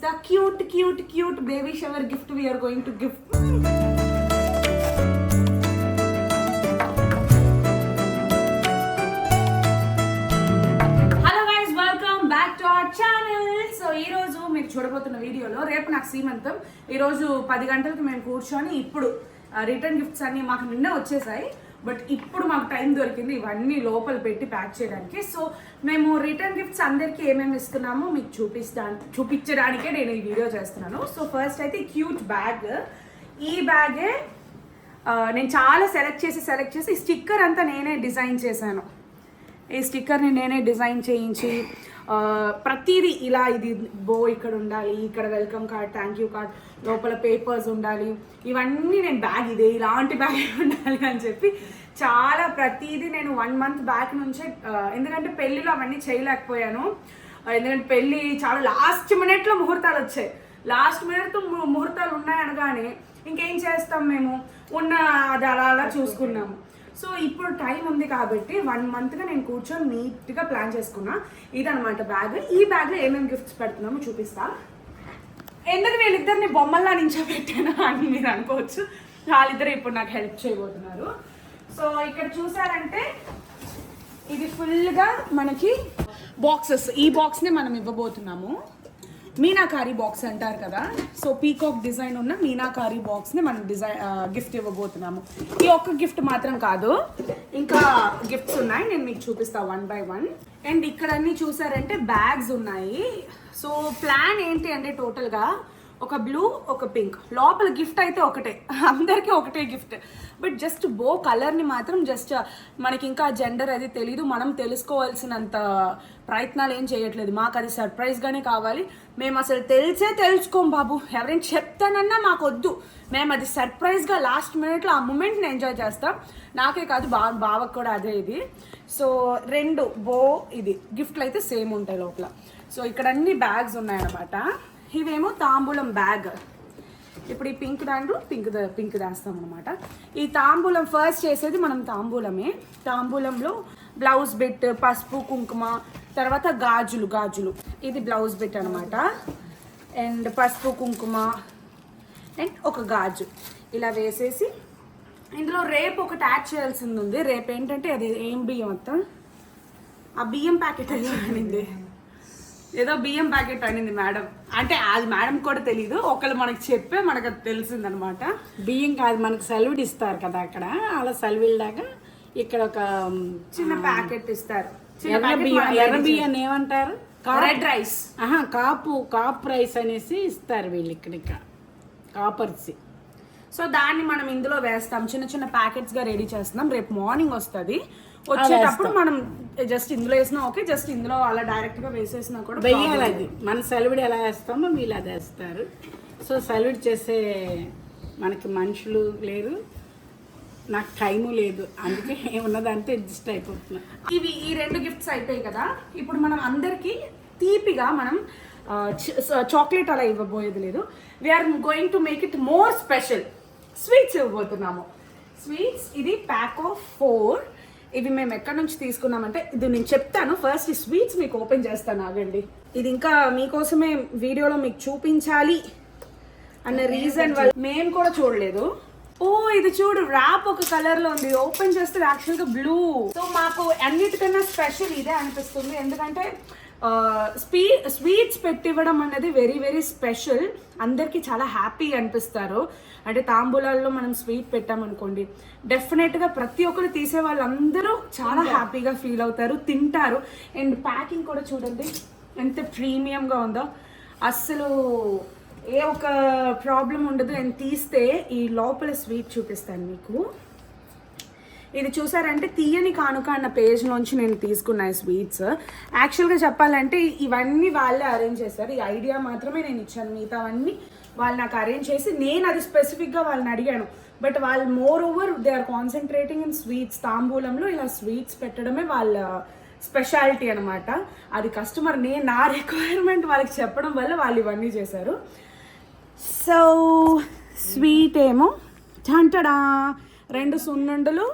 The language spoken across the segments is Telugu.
The cute baby shower gift we are going to give. Hello guys, welcome back to our channel. So ఈ రోజు మీరు చూడబోతున్న వీడియోలో రేపు నాకు సీమంతం. ఈ రోజు 10 గంటలకు మేము కూర్చొని ఇప్పుడు రిటర్న్ గిఫ్ట్స్ అన్ని మాకు నిన్న వచ్చేసాయి. బట్ ఇప్పుడు మాకు టైం దొరికింది ఇవన్నీ లోపల పెట్టి ప్యాక్ చేయడానికి. సో మేము రిటర్న్ గిఫ్ట్స్ అందరికీ ఏమేమి ఇస్తున్నామో మీకు చూపించడానికే నేను ఈ వీడియో చేస్తున్నాను. సో ఫస్ట్ అయితే క్యూట్ బ్యాగ్. ఈ బ్యాగే నేను చాలా సెలెక్ట్ చేసి ఈ స్టిక్కర్ అంతా నేనే డిజైన్ చేశాను. ఈ స్టిక్కర్ని నేనే డిజైన్ చేయించి ప్రతిదీ ఇలా ఇది బో ఇక్కడ ఉండాలి, ఇక్కడ welcome card, thank you card, లోపల పేపర్స్ ఉండాలి, ఇవన్నీ నేను బ్యాగ్ ఇదే ఇలాంటి బ్యాగ్ ఉండాలి అని చెప్పి చాలా ప్రతిదీ నేను 1 month బ్యాక్ నుంచే, ఎందుకంటే పెళ్ళిలో అవన్నీ చేయలేకపోయాను. ఎందుకంటే పెళ్ళి చాలా లాస్ట్ మినిట్లో ముహూర్తాలు వచ్చాయి. లాస్ట్ మినిట్తో ముహూర్తాలు ఉన్నాయనగానే ఇంకేం చేస్తాం, మేము ఉన్న అది అలా చూసుకున్నాము. సో ఇప్పుడు టైం ఉంది కాబట్టి 1 monthగా నేను కూర్చొని నీట్గా ప్లాన్ చేసుకున్నా. ఇదనమాట బ్యాగ్. ఈ బ్యాగ్లో ఏమేమి గిఫ్ట్స్ పెడుతున్నామో చూపిస్తా. ఎందుకు వీళ్ళిద్దరిని బొమ్మల్లా నించోబెట్టాను అని మీరు అనుకోవచ్చు. వాళ్ళిద్దరు ఇప్పుడు నాకు హెల్ప్ చేయబోతున్నారు. సో ఇక్కడ చూసారంటే ఇది ఫుల్గా మనకి బాక్సెస్. ఈ బాక్స్ని మనం ఇవ్వబోతున్నాము. మీనాకారి బాక్స్ అంటారు కదా, సో పీకాక్ డిజైన్ ఉన్న మీనాకారి బాక్స్ని మనం గిఫ్ట్ ఇవ్వబోతున్నాము. ఈ ఒక్క గిఫ్ట్ మాత్రం కాదు, ఇంకా గిఫ్ట్స్ ఉన్నాయి, నేను మీకు చూపిస్తా 1 by 1. అండ్ ఇక్కడ అన్ని చూసారంటే బ్యాగ్స్ ఉన్నాయి. సో ప్లాన్ ఏంటి అంటే టోటల్గా ఒక బ్లూ ఒక పింక్, లోపల గిఫ్ట్ అయితే ఒకటే, అందరికీ ఒకటే గిఫ్ట్. బట్ జస్ట్ బో కలర్ని మాత్రం జస్ట్ మనకి ఇంకా జెండర్ అది తెలీదు, మనం తెలుసుకోవాల్సినంత ప్రయత్నాలు ఏం చేయట్లేదు. మాకు అది సర్ప్రైజ్గానే కావాలి. మేము అసలు తెలుసుకోం బాబు, ఎవరైనా చెప్తానన్నా మాకు వద్దు. మేము అది సర్ప్రైజ్గా లాస్ట్ మినిట్లో ఆ మూమెంట్ని ఎంజాయ్ చేస్తాం. నాకే కాదు బావకు కూడా అదే ఇది. సో 2 బో ఇది గిఫ్ట్లు అయితే సేమ్ ఉంటాయి లోపల. సో ఇక్కడ అన్ని బ్యాగ్స్ ఉన్నాయన్నమాట. ఇవేమో తాంబూలం బ్యాగ్. ఇప్పుడు ఈ పింక్ దాంట్లో పింక్ దాస్తాం అనమాట. ఈ తాంబూలం ఫస్ట్ చేసేది మనం తాంబూలమే. తాంబూలంలో బ్లౌజ్ బిట్, పసుపు కుంకుమ, తర్వాత గాజులు. ఇది బ్లౌజ్ బిట్ అనమాట. అండ్ పసుపు కుంకుమ అండ్ ఒక గాజు ఇలా వేసేసి ఇందులో రేపు ఒకటి యాడ్ చేయాల్సింది ఉంది. రేపు ఏంటంటే అది ఏం బియ్యం మొత్తం ఆ బియ్యం ప్యాకెట్ అనింది, ఏదో బియ్యం ప్యాకెట్ అనింది మేడం. అంటే అది మేడం కూడా తెలీదు, ఒకళ్ళు మనకి చెప్పే మనకు అది తెలిసిందనమాట. బియ్యం కాదు, మనకు సల్విడ్ ఇస్తారు కదా అక్కడ, అలా సల్విల్లాగా ఇక్కడ ఒక చిన్న ప్యాకెట్ ఇస్తారు. ఎర్ర బియ్యం ఏమంటారు, రెడ్ రైస్, కాపు రైస్ అనేసి ఇస్తారు వీళ్ళు ఇక్కడ కాపర్సి. సో దాన్ని మనం ఇందులో వేస్తాం, చిన్న ప్యాకెట్స్గా రెడీ చేస్తున్నాం. రేపు మార్నింగ్ వస్తుంది. వచ్చేటప్పుడు మనం జస్ట్ ఇందులో వేసినా ఓకే, జస్ట్ ఇందులో అలా డైరెక్ట్గా వేసేసినా కూడా వెయ్యాలి. అది మన సల్విడ్ ఎలా వేస్తామో వీళ్ళు అది వేస్తారు. సో సల్విడ్ చేసే మనకి మనుషులు లేరు, నాకు టైము లేదు, అందుకే ఉన్నదంటే అడ్జస్ట్ అయిపోతున్నా. ఇవి ఈ 2 గిఫ్ట్స్ అయిపోయాయి కదా. ఇప్పుడు మనం అందరికీ తీపిగా మనం చాక్లెట్ అలా ఇవ్వబోయేది లేదు. We're going to make it more special. Sweets ఇవ్వబోతున్నాము. స్వీట్స్ ఇది ప్యాక్ ఆఫ్ 4. ఇవి మేము ఎక్కడి నుంచి తీసుకున్నామంటే ఇది నేను చెప్తాను. ఫస్ట్ ఈ స్వీట్స్ మీకు ఓపెన్ చేస్తాను, ఆగండి. ఇది ఇంకా మీకోసమే వీడియోలో మీకు చూపించాలి అన్న రీజన్ వల్ల మేము కూడా చూడలేదు. ఓ ఇది చూడు, ర్యాప్ ఒక కలర్ లో ఉంది, ఓపెన్ చేస్తే యాక్చువల్గా బ్లూ. సో మాకు అన్నిటికన్నా స్పెషల్ ఇదే అనిపిస్తుంది, ఎందుకంటే స్వీట్స్ పెట్టివ్వడం అనేది వెరీ వెరీ స్పెషల్. అందరికీ చాలా హ్యాపీ అనిపిస్తారు. అంటే తాంబూలాల్లో మనం స్వీట్ పెట్టామనుకోండి, డెఫినెట్గా ప్రతి ఒక్కరు తీసే వాళ్ళందరూ చాలా హ్యాపీగా ఫీల్ అవుతారు, తింటారు. అండ్ ప్యాకింగ్ కూడా చూడండి ఎంత ప్రీమియంగా ఉందో, అస్సలు ఏ ఒక ప్రాబ్లం ఉండదు. అండ్ తీస్తే ఈ లోపల స్వీట్ చూపిస్తాను మీకు. ఇది చూసారంటే తీయని కానుక అన్న పేజ్ నుంచి నేను తీసుకున్న స్వీట్స్. యాక్చువల్గా చెప్పాలంటే ఇవన్నీ వాళ్ళే అరేంజ్ చేశారు, ఈ ఐడియా మాత్రమే నేను ఇచ్చాను. మిగతావన్నీ వాళ్ళు నాకు అరేంజ్ చేసి నేను అది స్పెసిఫిక్గా వాళ్ళని అడిగాను. బట్ వాళ్ళు moreover they are concentrating in sweets. తాంబూలంలో ఇలా స్వీట్స్ పెట్టడమే వాళ్ళ స్పెషాలిటీ అనమాట. అది కస్టమర్ నా రిక్వైర్మెంట్ వాళ్ళకి చెప్పడం వల్ల వాళ్ళు ఇవన్నీ చేశారు. సో స్వీట్ ఏమో చంటడా 2 సున్నుండలు,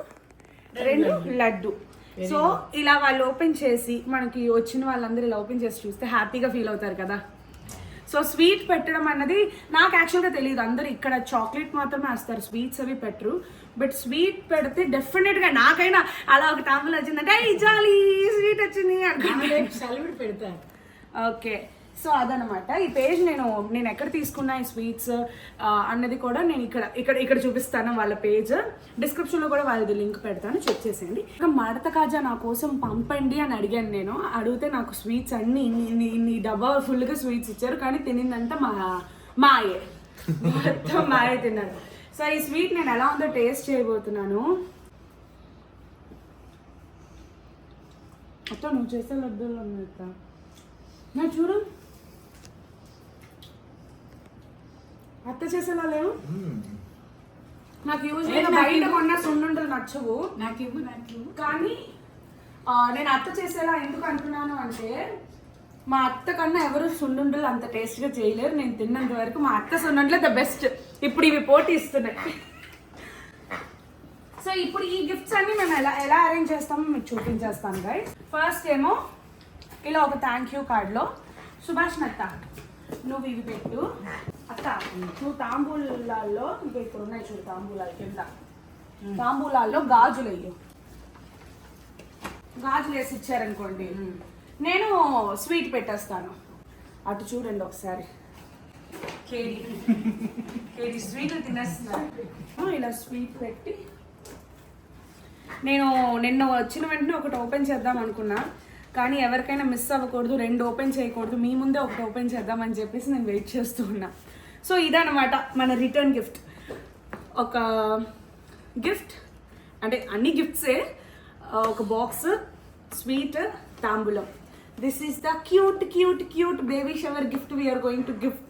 2 లడ్డు. సో ఇలా వాళ్ళు ఓపెన్ చేసి మనకి వచ్చిన వాళ్ళందరూ ఇలా ఓపెన్ చేసి చూస్తే హ్యాపీగా ఫీల్ అవుతారు కదా. సో సో స్వీట్ పెట్టడం అన్నది నాకు యాక్చువల్గా తెలియదు. అందరు ఇక్కడ చాక్లెట్ మాత్రమే వేస్తారు, స్వీట్స్ అవి పెట్టరు. బట్ స్వీట్ పెడితే డెఫినెట్గా నాకైనా అలా ఒక తాంబూలం వచ్చిందంటే జాలీ స్వీట్ వచ్చింది అనుకుంటే సెలవిడి పెడతారు. ఓకే, సో అదనమాట ఈ పేజ్. నేను ఎక్కడ తీసుకున్నా ఈ స్వీట్స్ అన్నది కూడా నేను ఇక్కడ చూపిస్తాను. వాళ్ళ పేజ్ డిస్క్రిప్షన్లో కూడా వాళ్ళది లింక్ పెడతాను, చెక్ చేసేయండి. ఇంకా మడత కాజా నా కోసం పంపండి అని అడిగాను నేను. అడిగితే నాకు స్వీట్స్ అన్ని ఇన్ని డబ్బా ఫుల్గా స్వీట్స్ ఇచ్చారు, కానీ తినిందంతా మాయే మొత్తం మాయే తిన్నాను. సో ఈ స్వీట్ నేను ఎలా ఉందో టేస్ట్ చేయబోతున్నాను. అత్త నువ్వు చేసే లడ్డూలు ఉన్నాయి నా చూడు, అత్త చేసేలా లేవు. నాకు యూజువల్గా బయట కొన్న సున్నుండలు నచ్చవు, నాకు కానీ నేను అత్త చేసేలా ఎందుకు అంటున్నాను అంటే మా అత్త కన్నా ఎవరు సున్నుండలు అంత టేస్ట్గా చేయలేరు. నేను తిన్నంత వరకు మా అత్త సున్నుండలే ద బెస్ట్. ఇప్పుడు ఇవి పోటీ ఇస్తున్నాయి. సో ఇప్పుడు ఈ గిఫ్ట్స్ అన్ని మేము ఎలా అరేంజ్ చేస్తామో మీకు చూపించేస్తాను గైస్. ఫస్ట్ ఏమో ఇలా ఒక థ్యాంక్ యూ కార్డ్లో సుభాష్ అత్త నువ్వు ఇవి పెట్టు. అత్త నువ్వు తాంబూలాల్లో ఇంకా ఇప్పుడు ఉన్నాయి చూడు తాంబూలాలు కింద, తాంబూలాల్లో గాజులు వేయు. గాజులు వేసి ఇచ్చారనుకోండి నేను స్వీట్ పెట్టేస్తాను. అటు చూడండి ఒకసారి, కేడి స్వీట్లు తినేస్తున్నారు. ఇలా స్వీట్ పెట్టి నేను నిన్న వచ్చిన వెంటనే ఒకటి ఓపెన్ చేద్దాం అనుకున్నా, కానీ ఎవరికైనా మిస్ అవ్వకూడదు, 2 ఓపెన్ చేయకూడదు, మీ ముందే ఒకటి ఓపెన్ చేద్దామని చెప్పేసి నేను వెయిట్ చేస్తూ ఉన్నా. సో ఇదన్నమాట మన రిటర్న్ గిఫ్ట్. ఒక గిఫ్ట్ అంటే అన్ని గిఫ్ట్సే, ఒక బాక్స్, స్వీట్, తాంబూలం. This is the cute baby shower gift we are going to gift.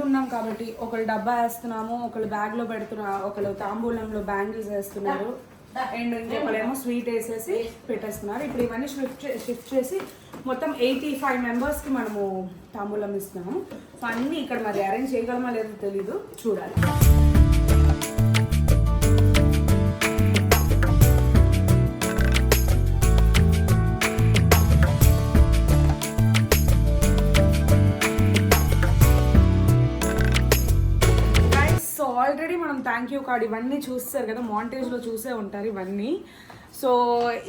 ఉన్నాం కాబట్టి ఒకళ్ళు డబ్బా వేస్తున్నాము, ఒకళ్ళు బ్యాగ్లో పెడుతున్నారు, ఒకళ్ళు తాంబూలంలో బ్యాంగిల్స్ వేస్తున్నారు, అండ్ ఇంకొకళ్ళేమో స్వీట్ వేసేసి పెట్టేస్తున్నారు. ఇప్పుడు ఇవన్నీ షిఫ్ట్ చేసి మొత్తం 85 మెంబర్స్కి మనము తాంబూలం ఇస్తున్నాము. సో అన్నీ ఇక్కడ మరి అరేంజ్ చేయగలమా లేదో తెలీదు, చూడాలి. ఆల్రెడీ మనం థ్యాంక్ యూ కార్డ్ ఇవన్నీ చూస్తారు కదా, మాంటేజ్లో చూసే ఉంటారు ఇవన్నీ. సో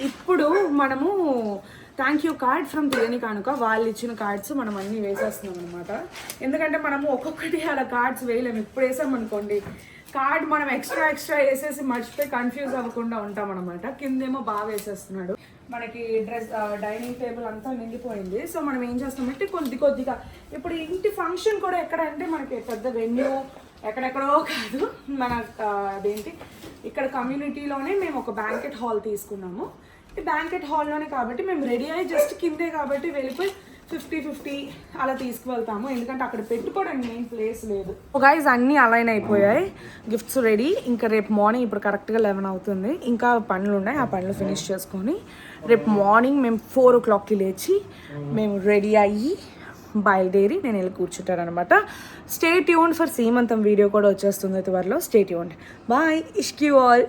ఇప్పుడు మనము థ్యాంక్ యూ కార్డ్ ఫ్రమ్ తెలియని కానుక వాళ్ళు ఇచ్చిన కార్డ్స్ మనం అన్నీ వేసేస్తున్నాం అనమాట. ఎందుకంటే మనము ఒక్కొక్కటి అలా కార్డ్స్ వేయలేము. ఇప్పుడు వేసామనుకోండి కార్డ్ మనం ఎక్స్ట్రా వేసేసి మర్చిపోయి కన్ఫ్యూజ్ అవ్వకుండా ఉంటాం అనమాట. కిందేమో బాగా వేసేస్తున్నాడు. మనకి డైనింగ్ టేబుల్ అంతా నిండిపోయింది. సో మనం ఏం చేస్తామంటే కొద్దిగా ఇప్పుడు ఇంటి ఫంక్షన్ కూడా ఎక్కడ అంటే మనకి పెద్ద వెన్యూ ఎక్కడెక్కడో కాదు, మన అదేంటి ఇక్కడ కమ్యూనిటీలోనే మేము ఒక బ్యాంకెట్ హాల్ తీసుకున్నాము. ఈ బ్యాంకెట్ హాల్లోనే కాబట్టి మేము రెడీ అయ్యి జస్ట్ కిందే కాబట్టి వెళ్ళిపోయి 50-50 అలా తీసుకువెళ్తాము, ఎందుకంటే అక్కడ పెట్టుకోవడానికి మెయిన్ ప్లేస్ లేదు. గైస్ అన్నీ అలైన్ అయిపోయాయి, గిఫ్ట్స్ రెడీ. ఇంకా రేపు మార్నింగ్ ఇప్పుడు కరెక్ట్గా 11 అవుతుంది, ఇంకా పనులు ఉన్నాయి, ఆ పనులు ఫినిష్ చేసుకొని రేపు మార్నింగ్ మేము 4 o'clockకి లేచి మేము రెడీ అయ్యి బయలుదేరి నేను వెళ్ళి కూర్చుంటాను అనమాట. Stay tuned for Seemantham video కూడా వచ్చేస్తుంది త్వరలో. Stay tuned. బాయ్, ఇష్క్ యూ ఆల్.